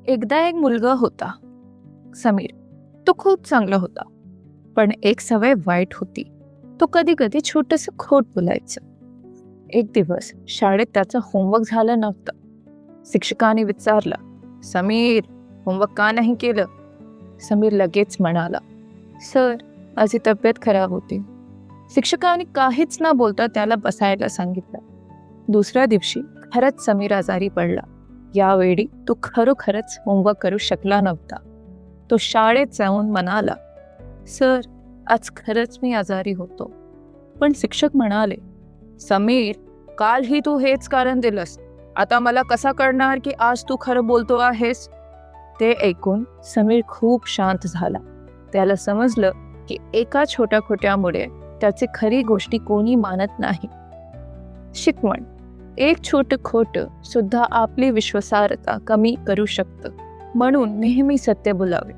एकदा एक मुलगा होता, समीर. तो खूप चांगला होता. पण एक सवय वाईट होती. तो कधी कधी छोटंसं खोट बोलायचं. एक दिवस शाळेत त्याचं होमवर्क झालं नव्हतं. शिक्षकाने विचारलं, समीर, होमवर्क का नाही केलं? समीर लगेच म्हणाला, सर, माझी तब्येत खराब होती. शिक्षकाने काहीच न बोलता त्याला बसायला सांगितलं. दुसऱ्या दिवशी खरंच समीर आजारी पडला. यावेळी तो खरोखरच होमवर्क करू शकला नव्हता. तो शाळेत जाऊन म्हणाला, सर, आज खरंच मी आजारी होतो. पण शिक्षक म्हणाले, समीर, कालही तू हेच कारण दिलंस. आता मला कसा कळणार की आज तू खरं बोलतो आहेस? ते ऐकून समीर खूप शांत झाला. त्याला समजलं की एका छोट्या खोट्यामुळे त्याची खरी गोष्टी कोणी मानत नाही. शिकवण: एक छोटं खोटं सुद्धा आपली विश्वासार्हता कमी करू शकतं. म्हणून नेहमी सत्य बोलावे.